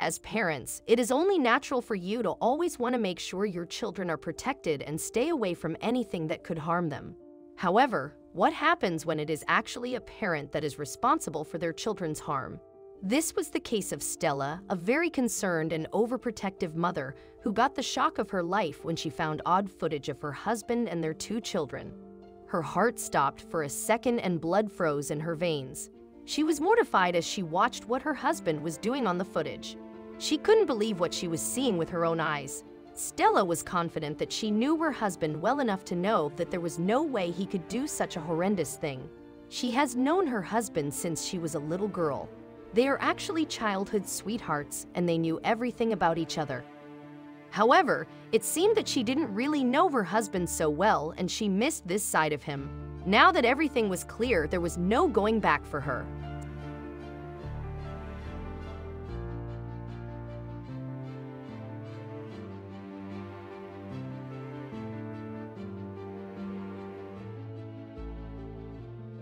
As parents, it is only natural for you to always want to make sure your children are protected and stay away from anything that could harm them. However, what happens when it is actually a parent that is responsible for their children's harm? This was the case of Stella, a very concerned and overprotective mother who got the shock of her life when she found odd footage of her husband and their 2 children. Her heart stopped for a second and blood froze in her veins. She was mortified as she watched what her husband was doing on the footage. She couldn't believe what she was seeing with her own eyes. Stella was confident that she knew her husband well enough to know that there was no way he could do such a horrendous thing. She has known her husband since she was a little girl. They are actually childhood sweethearts, and they knew everything about each other. However, it seemed that she didn't really know her husband so well, and she missed this side of him. Now that everything was clear, there was no going back for her.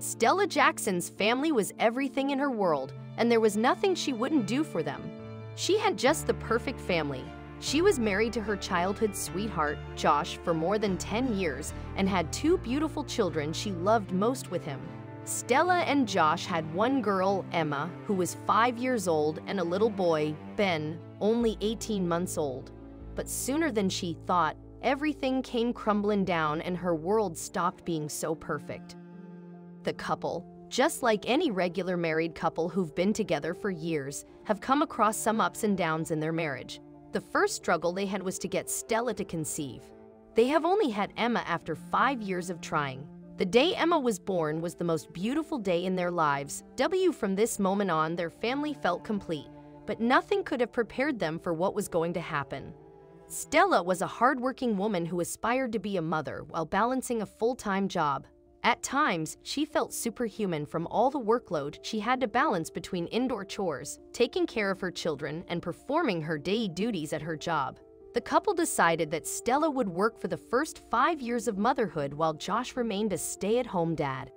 Stella Jackson's family was everything in her world, and there was nothing she wouldn't do for them. She had just the perfect family. She was married to her childhood sweetheart, Josh, for more than 10 years and had 2 beautiful children she loved most with him. Stella and Josh had one girl, Emma, who was 5 years old, and a little boy, Ben, only 18 months old. But sooner than she thought, everything came crumbling down and her world stopped being so perfect. The couple, just like any regular married couple who've been together for years, have come across some ups and downs in their marriage. The first struggle they had was to get Stella to conceive. They have only had Emma after 5 years of trying. The day Emma was born was the most beautiful day in their lives. From this moment on, their family felt complete, but nothing could have prepared them for what was going to happen. Stella was a hardworking woman who aspired to be a mother while balancing a full-time job. At times, she felt superhuman from all the workload she had to balance between indoor chores, taking care of her children, and performing her daily duties at her job. The couple decided that Stella would work for the first 5 years of motherhood while Josh remained a stay-at-home dad.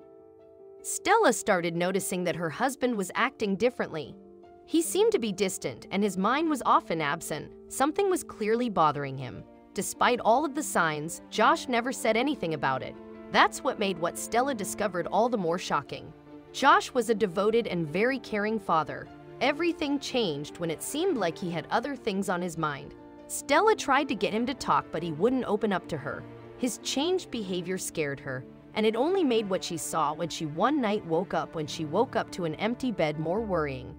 Stella started noticing that her husband was acting differently. He seemed to be distant, and his mind was often absent. Something was clearly bothering him. Despite all of the signs, Josh never said anything about it. That's what made what Stella discovered all the more shocking. Josh was a devoted and very caring father. Everything changed when it seemed like he had other things on his mind. Stella tried to get him to talk, but he wouldn't open up to her. His changed behavior scared her, and it only made what she saw when she one night woke up to an empty bed more worrying.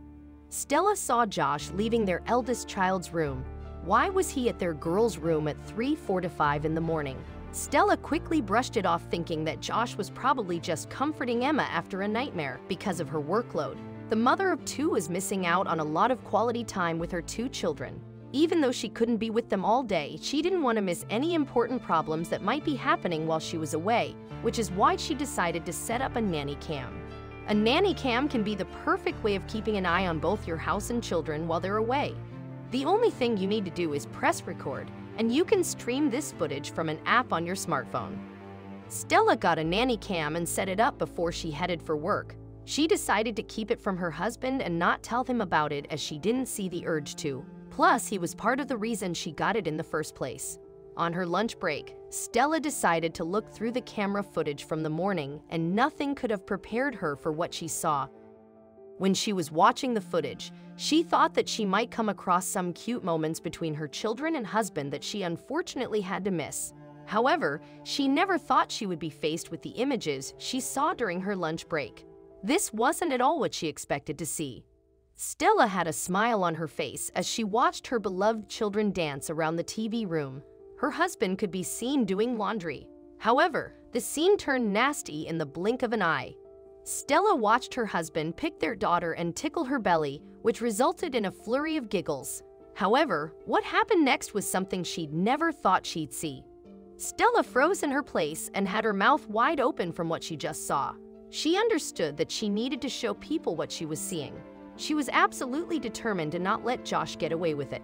Stella saw Josh leaving their eldest child's room. Why was he at their girl's room at 3:45 in the morning? Stella quickly brushed it off, thinking that Josh was probably just comforting Emma after a nightmare because of her workload. The mother of 2 was missing out on a lot of quality time with her 2 children. Even though she couldn't be with them all day, she didn't want to miss any important problems that might be happening while she was away, which is why she decided to set up a nanny cam. A nanny cam can be the perfect way of keeping an eye on both your house and children while they're away. The only thing you need to do is press record, and you can stream this footage from an app on your smartphone. Stella got a nanny cam and set it up before she headed for work. She decided to keep it from her husband and not tell him about it, as she didn't see the urge to. Plus, he was part of the reason she got it in the first place. On her lunch break, Stella decided to look through the camera footage from the morning, and nothing could have prepared her for what she saw. When she was watching the footage, she thought that she might come across some cute moments between her children and husband that she unfortunately had to miss. However, she never thought she would be faced with the images she saw during her lunch break. This wasn't at all what she expected to see. Stella had a smile on her face as she watched her beloved children dance around the TV room. Her husband could be seen doing laundry. However, the scene turned nasty in the blink of an eye. Stella watched her husband pick their daughter and tickle her belly, which resulted in a flurry of giggles. However, what happened next was something she'd never thought she'd see. Stella froze in her place and had her mouth wide open from what she just saw. She understood that she needed to show people what she was seeing. She was absolutely determined to not let Josh get away with it.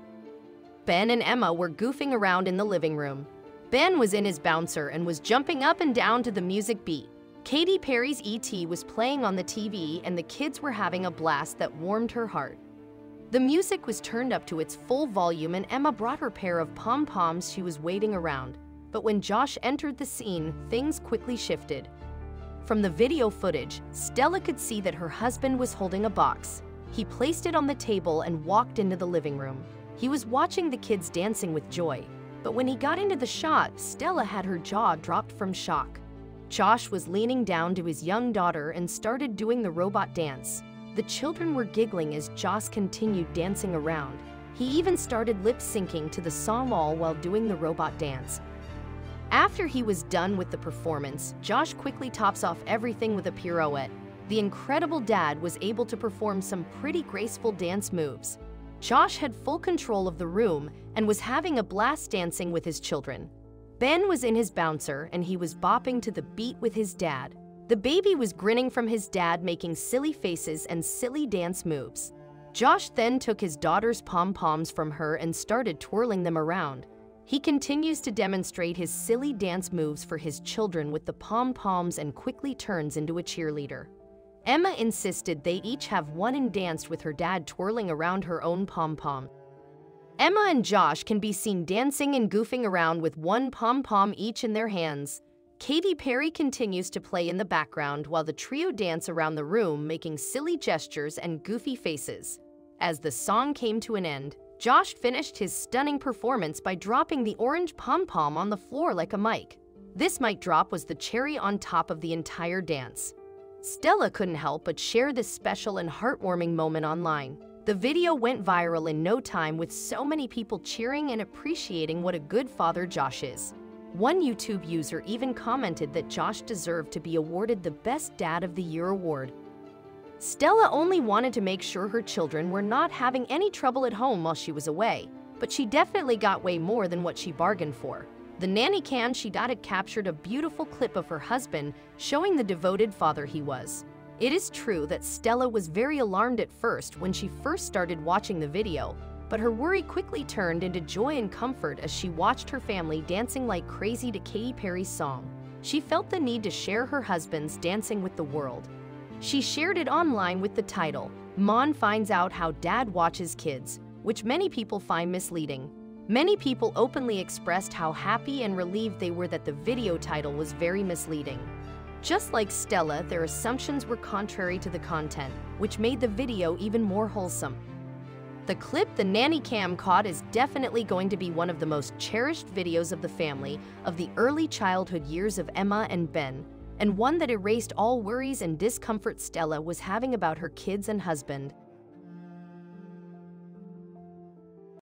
Ben and Emma were goofing around in the living room. Ben was in his bouncer and was jumping up and down to the music beat. Katy Perry's E.T. was playing on the TV, and the kids were having a blast that warmed her heart. The music was turned up to its full volume and Emma brought her pair of pom-poms she was waiting around. But when Josh entered the scene, things quickly shifted. From the video footage, Stella could see that her husband was holding a box. He placed it on the table and walked into the living room. He was watching the kids dancing with joy. But when he got into the shot, Stella had her jaw dropped from shock. Josh was leaning down to his young daughter and started doing the robot dance. The children were giggling as Josh continued dancing around. He even started lip-syncing to the song all while doing the robot dance. After he was done with the performance, Josh quickly tops off everything with a pirouette. The incredible dad was able to perform some pretty graceful dance moves. Josh had full control of the room and was having a blast dancing with his children. Ben was in his bouncer and he was bopping to the beat with his dad. The baby was grinning from his dad, making silly faces and silly dance moves. Josh then took his daughter's pom-poms from her and started twirling them around. He continues to demonstrate his silly dance moves for his children with the pom-poms and quickly turns into a cheerleader. Emma insisted they each have one and danced with her dad twirling around her own pom-pom. Emma and Josh can be seen dancing and goofing around with one pom-pom each in their hands. Katy Perry continues to play in the background while the trio dance around the room, making silly gestures and goofy faces. As the song came to an end, Josh finished his stunning performance by dropping the orange pom-pom on the floor like a mic. This mic drop was the cherry on top of the entire dance. Stella couldn't help but share this special and heartwarming moment online. The video went viral in no time with so many people cheering and appreciating what a good father Josh is. One YouTube user even commented that Josh deserved to be awarded the Best Dad of the Year award. Stella only wanted to make sure her children were not having any trouble at home while she was away, but she definitely got way more than what she bargained for. The nanny cam she got had captured a beautiful clip of her husband showing the devoted father he was. It is true that Stella was very alarmed at first when she first started watching the video, but her worry quickly turned into joy and comfort as she watched her family dancing like crazy to Katy Perry's song. She felt the need to share her husband's dancing with the world. She shared it online with the title, "Mom Finds Out How Dad Watches Kids," which many people find misleading. Many people openly expressed how happy and relieved they were that the video title was very misleading. Just like Stella, their assumptions were contrary to the content, which made the video even more wholesome. The clip the nanny cam caught is definitely going to be one of the most cherished videos of the family of the early childhood years of Emma and Ben, and one that erased all worries and discomfort Stella was having about her kids and husband.